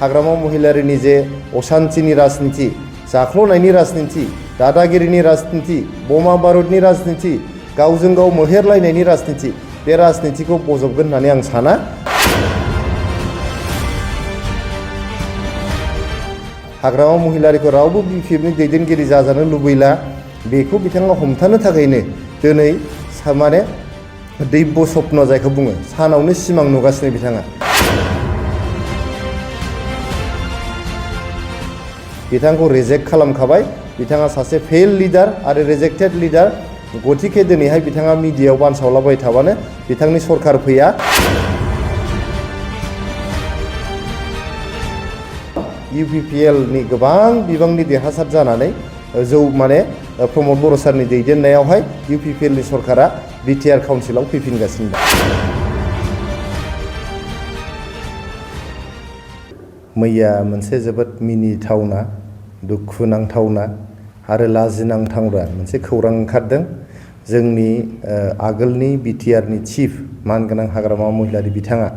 हाग्रामा महिलारिनि जे असान्तिनि राजनिति, जाख्ल'नायनि राजनिति, दादागिरिनि राजनिति, बमा बारुदनि राजनिति, गावजों गाव मोहेरलायनायनि राजनिति, बे राजनितिखौ बजबगोन होननानै आं साना। हाग्रामा महिलारिखौ रावबो बिपिएफनि दैदेनगिरि जाजानो लुबैला, बेखौ बिथाङा हमथानो थाखायनो दिनै माने दैब्य स्वप्न जायखौ बुङो, सानावनो सिमां नुगासिनो बिथाङा। बिथांखौ रिजेक्ट खालामखाबाय, बिथाङा सासे फेल लिडार आरो रिजेक्टेड लिडार, गतिके दिनैहाय बिथाङा मिडियायाव बानसावलाबाय थाबानो बिथांनि सरकार फैया। इउपिपिएलनि गोबां बिबांनि देरहासार जानानै माने प्रमद बर' सारनि दैदेननायावहाय इउपिपिएलनि सरकारा बिटिआर काउन्सिलाव फैफिनगासिनो दं। मैया मोनसे जोबोद मिनिथावना, दुखुनांथावना आरो लाजिनांथावना मोनसे खौरां ओंखारदों। जोंनि आगोलनि बिटिआरनि चिफ मानगोनां हाग्रामा महिलारि बिथाङा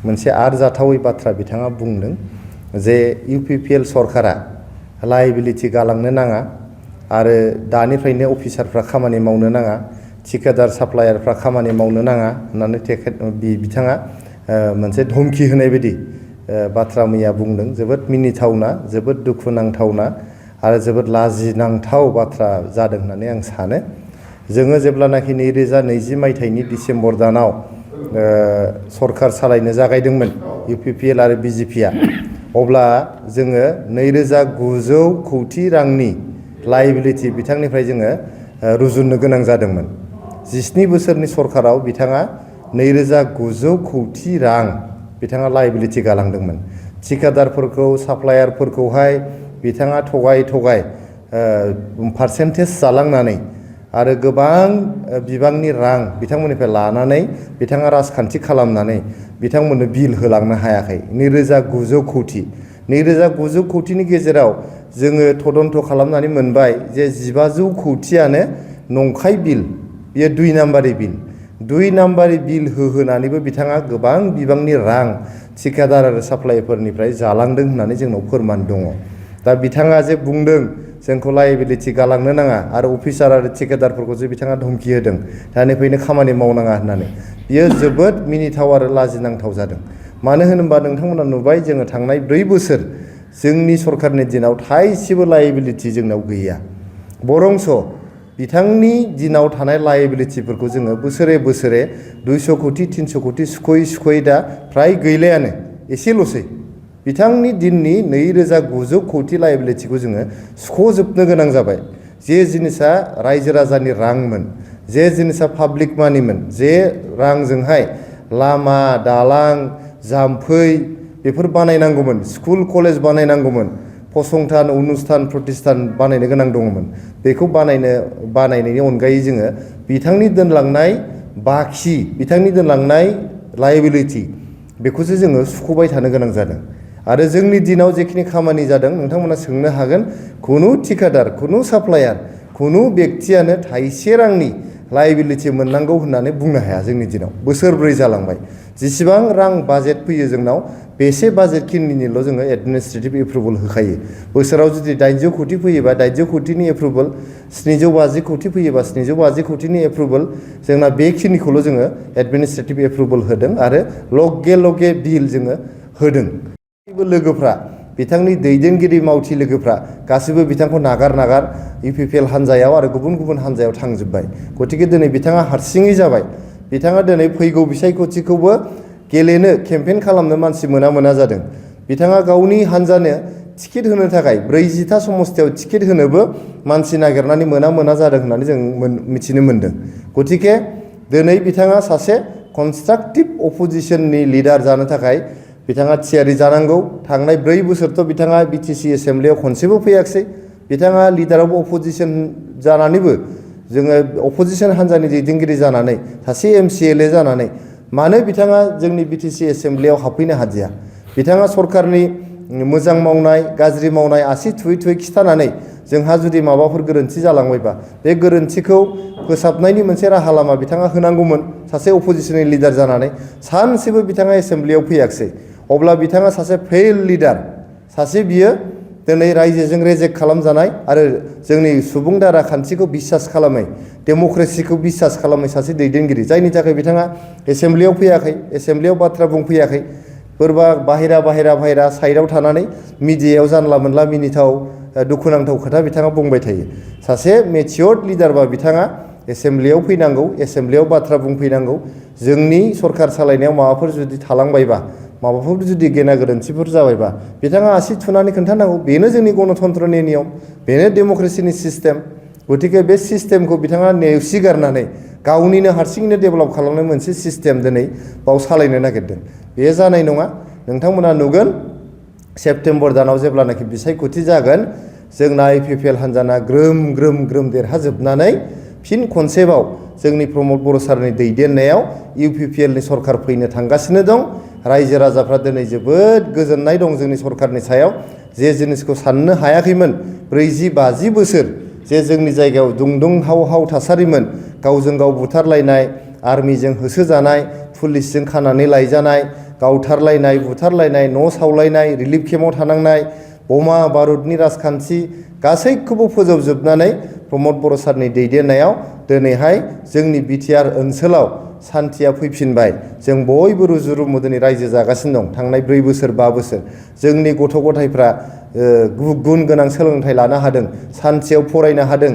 मोनसे आरजाथावै बाथ्रा बिथाङा बुंदों जे इउपिपिएल सरकारा लायबिलिटि गालांनो नाङा आरो दानिफ्रायनो अफिसारफ्रा खामानि मावनो नाङा, ठिकादार साप्लायारफ्रा खामानि मावनो नाङा होननानै बिथाङा मोनसे धमकि होनाय बायदि बाथ्रा मैया बुंदों। जोबोद मिनिथावना, जोबोद दुखुनांथावना आरो जोबोद लाजिनांथाव बाथ्रा जादों होननानै आं सानो। जोङो जेब्लानाखि 2020 मायथाइनि डिसेम्बर दानाव सरकार सालायनो जागायदोंमोन इउपिपिएल आरो बिजेपिआ, अब्ला जोङो 2900 कौटि रांनि लायबिलिटि बिथांनिफ्राय जोङो रुजुननो गोनां जादोंमोन। 17 बोसोरनि सरकाराव बिथाङा 2900 कौटि रां बिथाङा लायबिलिटि गालांदोंमोन। ठिकादारफोरखौ, साप्लायारफोरखौहाय बिथाङा थगाय पार्सेन्टेज जालांनानै आरो गोबां बिबांनि रां बिथांमोननिफ्राय लानानै बिथाङा राजखान्थि खालामनानै बिथांमोननो बिल होलांनो हायाखै। 2900 कौटि, 2900 कौटिनि गेजेराव जोङो तदन्त खालामनानै मोनबाय जे 1500 कौटियानो नंखाय बिल, बेयो 2 नाम्बारि बिल। 2 नाम्बारि बिल होहोनानैबो बिथाङा गोबां बिबांनि रां ठिकादार आरो साप्लायरफोरनिफ्राय जालांदों होननानै जोंनाव फोरमान दङ। दा बिथाङा जे बुंदों जोंखौ लायबिलिटि गालांनो नाङा आरो अफिसार आरो ठिकादारफोरखौ जे बिथाङा धमकि होदों दानिफ्रायनो खामानि मावनाङा होननानै, बियो जोबोद मिनिथाव आरो लाजिनांथाव जादों। मानो होनोबा नोंथांमोना नुबाय जोङो थांनाय 4 बोसोर जोंनि सरकारनि दिनाव थाइसेबो लायबिलिटि जोंनाव गैया। बरंस बिथांनि दिनाव थानाय लायबिलिटिफोरखौ जोङो बोसोरे 200 कौटि 300 कौटि सुख'यै दा फ्राय गैलायानो, एसेल'सै। बिथांनि दिननि 2900 कौटि लायबिलिटिखौ जोङो सुख'जोबनो गोनां जाबाय। जे जिनिसा रायजो राजानि रांमोन, जे जिनिसा पाब्लिक मानिमोन, जे रांजोंहाय लामा, दालां, जाम्फै बेफोर बानायनांगौमोन, स्कुल कलेज बानायनांगौमोन, फसंथान अनुस्थान प्रतिष्ठान बानायनो गोनां दङमोन, बेखौ बानायनायनि अनगायै जोङो बिथांनि दोनलांनाय बाखि, बिथांनि दोनलांनाय लायबिलिटि बेखौसो जोङो सुख'बाय थानो गोनां जादों। आरो जोंनि दिनाव जेखिनि खामानि जादों नोंथांमोना सोंनो हागोन, खुनु ठिकादार, खुनु साप्लायार, खुनु बेक्तियानो थाइसे रांनि लायबिलिटि मोननांगौ होननानै बुंनो हाया। जोंनि दिनाव बोसोरब्रै जालांबाय, जेसेबां रां बाजेट फैयो जोंनाव बेसे बाजेटखिनिनिल' जोङो एडमिनिस्ट्रेटिभ एप्रुभेल होखायो। बोसोराव जुदि 800 कौटि फैयोबा 800 कौटिनि एप्रुभेल, 750 कौटि फैयोबा 750 कौटिनि एप्रुभेल, जोंना बेखिनिखौल' जोङो एडमिनिस्ट्रेटिभ एप्रुभेल होदों आरो लगे बिल जोङो होदों। लोगोफ्रा, बिथांनि दैदेनगिरि मावथि लोगोफ्रा गासैबो बिथांखौ नागार इउपिपिएल हान्जायाव आरो गुबुन हान्जायाव थांजोब्बाय। गतिके दिनै बिथाङा हारसिङै जाबाय। बिथाङा दिनै फैगौ बिसायख'थिखौबो गेलेनो, केम्पेइन खालामनो मानसि मोना जादों। बिथाङा गावनि हान्जानो टिकेट होनो थाखाय 40टा समस्थियाव टिकेट होनोबो मानसि नागिरनानै मोना जादों होननानै जों मिथिनो मोन्दों। गतिके दिनै बिथाङा सासे कनस्ट्राक्टिभ अपोजिशननि लिडार जानो थाखाय बिथाङा थियारि जानांगौ। थांनाय 4 बोसोरथ' बिथाङा बिटिसि एसेम्ब्लियाव खनसेबो फैयाखिसै। बिथाङा लिडार अफ अपोजिशन जानानैबो, जोङो अपोजिशन हान्जानि दैदेनगिरि जानानै, सासे MCLA जानानै मानो बिथाङा जोंनि बिटिसि एसेम्ब्लियाव हाबफैनो हादिया? बिथाङा सरकारनि मोजां मावनाय, गाज्रि मावनाय आसि थुयै खिथानानै जोंहा जुदि माबाफोर गोरोन्थि जालांबायबा बे गोरोन्थिखौ फोसाबनायनि मोनसे राहा लामा बिथाङा होनांगौमोन। सासे अपोजिशननि लिडार जानानै सानसेबो बिथाङा एसेम्ब्लियाव फैयाखिसै। अब्ला बिथाङा सासे फेल लिडार, सासे बियो दिनै रायजोजों रेजेक्ट खालामजानाय आरो जोंनि सुबुं दारा खान्थिखौ बिसास खालामै, डेम'क्रेसिखौ बिसास खालामै सासे दैदेनगिरि, जायनि थाखाय बिथाङा एसेम्ब्लियाव फैयाखै, एसेम्ब्लियाव बाथ्रा बुंफैयाखै, बोरबा बाहेरा साइडआव थानानै मिडियायाव जानला मोनला मिनिथाव दुखुनांथाव खोथा बिथाङा बुंबाय थायो। सासे मेचियर्ड लिडारबा बिथाङा एसेम्ब्लियाव फैनांगौ, एसेम्ब्लियाव बाथ्रा बुंफैनांगौ, जोंनि सरकार सालायनायाव माबाफोर जुदि थालांबायबा, माबाफोर जुदि गेना गोरोन्थिफोर जाबायबा बिथाङा आसि थुनानै खोन्थानांगौ। बेनो जोंनि गणतन्त्रनि नियम, बेनो डेम'क्रेसिनि सिस्टेम। गतिके बे सिस्टेमखौ बिथाङा नेवसिगारनानै गावनिनो हारसिङैनो डेभेलप खालामनाय मोनसे सिस्टेम दिनै बाव सालायनो नागिरदों। बेयो जानाय नङा। नोंथांमोना नुगोन सेप्तेम्बर दानाव जेब्लानाखि बिसायख'थि जागोन, जोंना IPPL हान्जाना ग्रोम ग्रोम ग्रोम देरहाजोबनानै फिन खनसेबाव जोंनि प्रमद बर' सारनि दैदेननायाव UPPLनि सरकार फैनो थांगासिनो दं। रायजो राजाफ्रा दिनै जोबोद गोजोननाय दं जोंनि सरकारनि सायाव, जे जिनिसखौ साननो हायाखैमोन 40-50 बोसोर जे जोंनि जायगायाव दुंदुंहाव हाव थासारिमोन, गावजों गाव बुथारलायनाय, आर्मिजों होसोजानाय, पुलिसजों खानानै लायजानाय, गावथारलायनाय, बुथारलायनाय, न' सावलायनाय, रिलिफ केम्पआव थानांनाय, बमा बारुदनि राजखान्थि गासैखौबो फोजोबजोबनानै प्रमद बर' सारनि दैदेननायाव दिनैहाय जोंनि बिटिआर ओनसोलाव सान्थिया फैफिनबाय। जों बयबो रुजु रुमु दिनै रायजो जागासिनो दं। थांनाय 4 बोसोर 5 बोसोर जोंनि गथ' गथायफ्रा गुन गोनां सोलोंथाइ लानो हादों, सान्थियाव फरायनो हादों,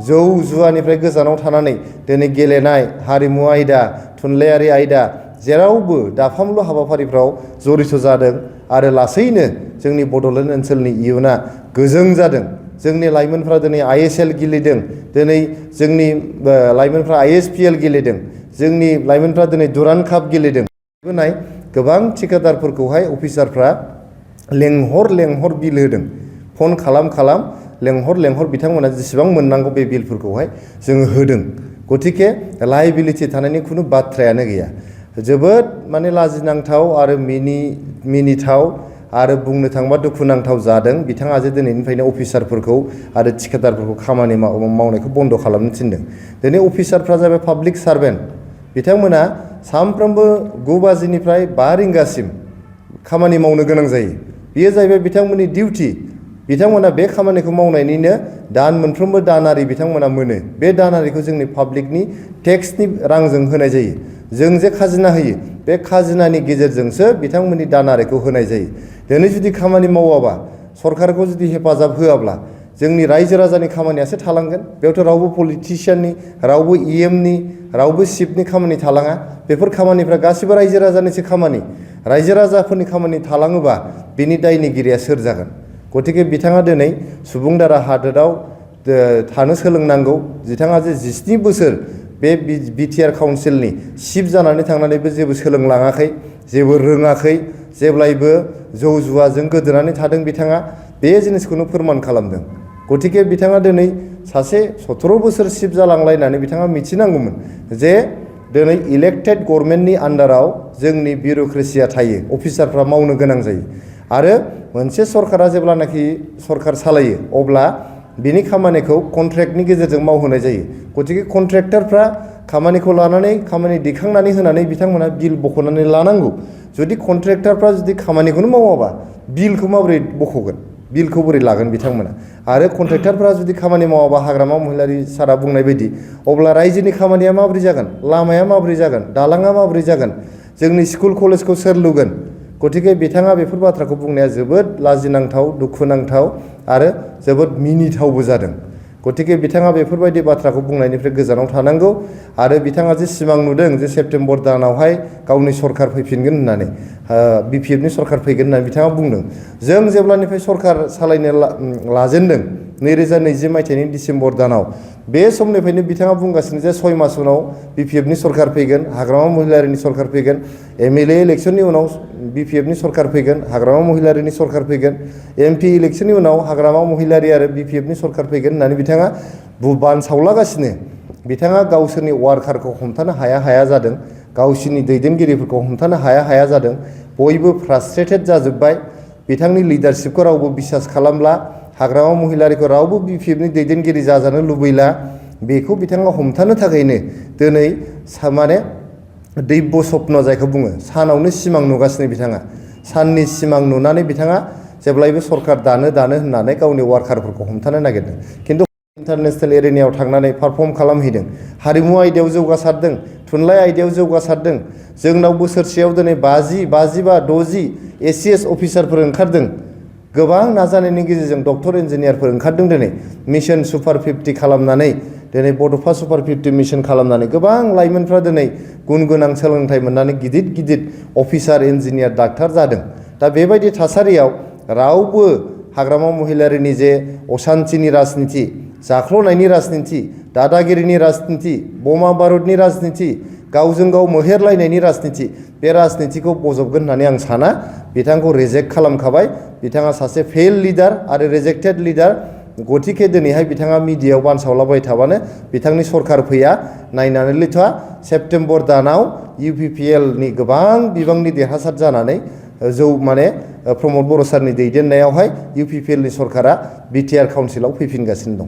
जौ जुवानिफ्राय गोजानाव थानानै दिनै गेलेनाय, हारिमु आयदा, थुनलाइयारि आयदा जेरावबो दाफामलु हाबाफारिफ्राव जड़ित जादों आरो लासैनो जोंनि बड'लेण्ड ओनसोलनि इयुना गोजों जादों। जोंनि लाइमोनफ्रा दिनै ISL गेलेदों, दिनै जोंनि लाइमोनफ्रा ISPL गेलेदों, जोंनि लाइमोनफ्रा दिनै दुरान्ड काप गेलेदों। नाय गोबां थिकादारफोरखौहाय अफिसारफ्रा लेंहर बिल होदों, फन खालाम लेंहर बिथांमोना जेसेबां मोननांगौ बे बिलफोरखौहाय जोङो होदों। गतिके लायबिलिटि थानायनि खुनु बाथ्रायानो गैया। जोबोद माने लाजिनांथाव आरो मिनिथाव आरो बुंनो थाङोबा दुखुनांथाव जादों बिथाङा जे दिनैनिफ्रायनो अफिसारफोरखौ आरो थिकादारफोरखौ खामानि मावनायखौ बन्द' खालामनो थिनदों। दिनै अफिसारफ्रा जाबाय पाब्लिक सार्भेन्ट, बिथांमोना सानफ्रोमबो 9 बाजिनिफ्राय 5 रिंगासिम खामानि मावनो गोनां जायो। बेयो जाहैबाय बिथांमोननि डिउटि। बिथांमोना बे खामानिखौ मावनायनिनो मोनफ्रोमबो दानारि बिथांमोना मोनो। बे दानारिखौ जोंनि पाब्लिकनि टेक्सनि रांजों होनाय जायो। जों जे खाजिना होयो, बे खाजिनानि गेजेरजोंसो बिथांमोननि दानारिखौ होनाय जायो। दिनै जुदि खामानि मावाबा, सरकारखौ जुदि हेफाजाब होआब्ला जोंनि रायजो राजानि खामानियासो थालांगोन। बेयावथ' रावबो पलिटिशियाननि, रावबो EMनि, रावबो चिफनि खामानि थालाङा। बेफोर खामानिफ्रा गासिबो रायजो राजानिसो खामानि। रायजो राजाफोरनि खामानि थालाङोबा बिनि दायनिगिरिया सोर जागोन? गतिके बिथाङा दिनै सुबुं दारा हादोराव थानो सोलोंनांगौ। बिथाङा जे 17 बोसोर बे बिटिआर काउन्सिलनि चिफ जानानै थांनानैबो जेबो सोलोंलाङाखै, जेबो रोङाखै, जेब्लायबो जौ जुवाजों गोदोनानै थादों बिथाङा, बे जिनिसखौनो फोरमान खालामदों। गतिके बिथाङा दिनै सासे 17 बोसोर चिफ जालांलायनानै बिथाङा मिथिनांगौमोन जे दिनै इलेक्टेड गभर्नमेन्टनि आन्डाराव जोंनि बिउर'क्रेसिया थायो, अफिसारफ्रा मावनो गोनां जायो। आरो मोनसे सरकारा जेब्लानाखि सरकार सालायो अब्ला बिनि खामानिखौ कन्ट्रेक्टनि गेजेरजों मावहोनाय जायो। गतिके कन्ट्रेक्टरफ्रा खामानिखौ लानानै खामानि दैखांनानै होनानै बिथांमोना बिल बख'नानै लानांगौ। जुदि कन्ट्रेक्टरफ्रा जुदि खामानिखौनो मावाबा बिलखौ माबोरै बख'गोन, बिलखौ बोरै लागोन बिथांमोना? आरो कन्ट्रेक्टरफ्रा जुदि खामानि मावाबा हाग्रामा महिलारि सारा बुंनाय बायदि अब्ला रायजोनि खामानिया माबोरै जागोन, लामाया माबोरै जागोन, दालाङा माबोरै जागोन, जोंनि स्कुल कलेजखौ सोर लुगोन? गतिके बिथाङा बेफोर बाथ्राखौ बुंनाया जोबोद लाजिनांथाव, दुखुनांथाव आरो जोबोद मिनिथावबो जादों। गतिके बिथाङा बेफोरबायदि बाथ्राखौ बुंनायनिफ्राय गोजानाव थानांगौ। आरो बिथाङा जे सिमां नुदों जे सेप्तेम्बर दानावहाय गावनि सरकार फैफिनगोन होननानै, BPFनि सरकार फैगोन होननानै बिथाङा बुंदों। जों जेब्लानिफ्राय सरकार सालायनो लाजेनदों 2020 मायथाइनि डिसेम्बर दानाव, बे समनिफ्रायनो बिथाङा बुंगासिनो जे 6 मास उनाव BPFनि सरकार फैगोन, हाग्रामा महिलारिनि सरकार फैगोन, MLA इलेक्सननि उनाव BPFनि सरकार फैगोन, हाग्रामा महिलारिनि सरकार फैगोन, MP इलेक्सननि उनाव हाग्रामा महिलारि आरो BPFनि सरकार फैगोन होननानै बिथाङा बानसावलागासिनो। बिथाङा गावसोरनि वार्कारखौ हमथानो हाया जादों, गावसोरनि दैदेनगिरिफोरखौ हमथानो हाया जादों। बयबो फ्रास्ट्रेटेड जाजोब्बाय। बिथांनि लिडारशिपखौ रावबो बिसास खालामला, हाग्रामा महिलारिखौ रावबो BPFनि दैदेनगिरि जाजानो लुबैला। बेखौ बिथाङा हमथानो थाखायनो दिनै माने दैब्य' स्वप्न जायखौ बुङो, सानावनो सिमां नुगासिनो बिथाङा। साननि सिमां नुनानै बिथाङा जेब्लायबो सरकार दानो होननानै गावनि वार्कारफोरखौ हमथानो नागिरदों खिन्थु इन्टारनेशनेल एरेनायाव थांनानै पारफर्म खालामहैदों हारिमु आयदायाव जौगासारदों थुनलाइ आयदायाव जौगासारदों जोंनाव बोसोरसेयाव दिनै 50, 55, 60 एसिएस अफिसारफोर ओंखारदों गोबां नाजानायनि गेजेरजों डक्टर इन्जिनियारफोर ओंखारदों दिनै मिशन सुपार 50 खालामनानै दिनै बड'फा सुपार 50 मिशन खालामनानै गोबां लाइमोनफ्रा दिनै गुन गोनां सोलोंथाइ मोननानै गिदिर अफिसार इन्जिनियार डाक्टार जादों दा बेबायदि थासारियाव रावबो हाग्रामा महिलारिनि जे असान्तिनि राजनिति जाख्ल'नायनि राजनिति दादागिरिनि राजनिति बमा बारुदनि राजनिति गावजों गाव मोहेरलायनायनि राजनिति बे राजनितिखौ बजबगोन होननानै आं साना बिथांखौ रिजेक्ट खालामखाबाय बिथाङा सासे फेल लिडार आरो रिजेक्टेड लिडार गतिके दिनैहाय बिथाङा मिडियायाव बानसावलाबाय थाबानो बिथांनि सरकार फैया नायनानै लैथ'आ सेप्तेम्बर दानाव UPPL नि गोबां बिबांनि देरहासार जानानै प्रमद बर' सारनि दैदेननायावहाय UPPL नि सरकारा बिटिआर काउन्सिलाव फैफिनगासिनो दं।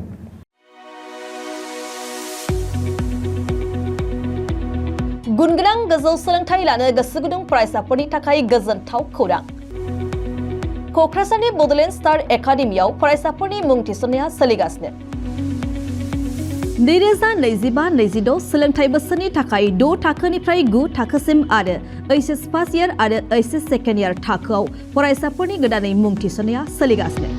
गुनगोनां गोजौ सोलोंथाइ लानो गोसो गुदुं फरायसाफोरनि थाखाय गोजोनथाव खौरां क'क्राझारनि बड'लेण्ड स्टार एकाडेमियाव फरायसाफोरनि मुं थिसननाया सोलिगासिनो 2025-26 सोलोंथाइ बोसोरनि थाखाय 6 थाखोनिफ्राय 9 थाखोसिम आरो HS फार्स्ट इयार आरो HS सेकेन्ड इयार थाखोआव फरायसाफोरनि गोदानै मुं थिसननाया सोलिगासिनो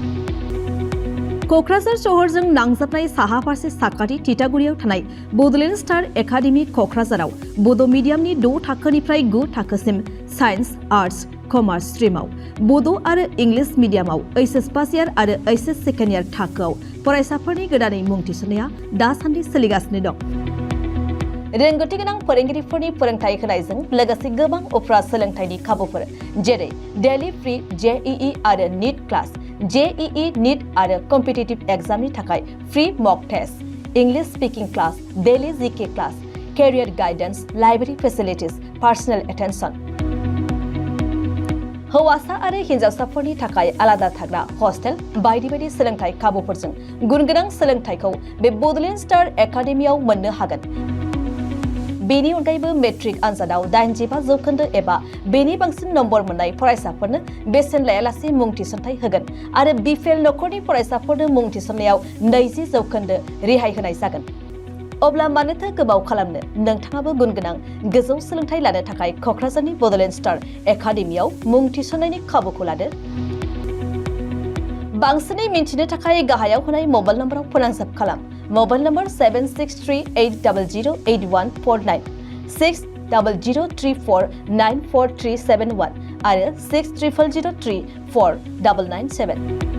क'क्राझार शहरजों नांजाबनाय साहा फारसे साखाथि तितागुरियाव थानाय बड'लेण्ड स्टार एकाडेमि क'क्राझाराव बड' मिडियामनि 6 थाखोनिफ्राय 9 थाखोसिम साइन्स आर्ट्स कमार्स स्ट्रिमाव बड' आरो इंलिश मिडियामाव HS फार्स्ट इयार आरो HS सेकेन्ड इयार थाखोआव फरायसाफोरनि गोदानै मुं थिसननाया दासान्दि सोलिगासिनो दं रोंगौथि गोनां फोरोंगिरिफोरनि फोरोंथाय होनायजों लोगोसे गोबां उफ्रा सोलोंथाइनि खाबुफोर जेरै डेली फ्री JEE आरो नीट क्लास JEE नीट आरो कम्पिटिटिभ एग्जामनि थाखाय free mock test English speaking class daily GK class career guidance library facilities personal attention हौवासा आरो हिन्जावसाफोरनि थाखाय आलादा थाग्रा हस्टेल बायदि सोलोंथाइ खाबुफोरजों गुनगोनां सोलोंथाइखौ बे बड'लेण्ड स्टार एकाडेमियाव मोननो हागोन बेनि अनगायैबो मेट्रिक आनजादाव 85% एबा बेनि बांसिन नम्बर मोननाय फरायसाफोरनो बेसेन लायालासे मुं थिसनथाइ होगोन आरो बिफेल नखरनि फरायसाफोरनो मुं थिसननायाव 20% रेहाय होनाय जागोन अब्ला मानोथो गोबाव खालामनो नोंथाङाबो गुनगोनां गोजौ सोलोंथाइ लानो थाखाय क'क्राझारनि बड'लेण्ड स्टार एकाडेमियाव मुं थिसननायनि खाबुखौ लादो बांसिनै मिन्थिनो थाखाय गाहायाव होनाय मबाइल नम्बराव फोनांजाब खालाम मबाइल नम्बर 7638008149 6003494371 आरो 6000034997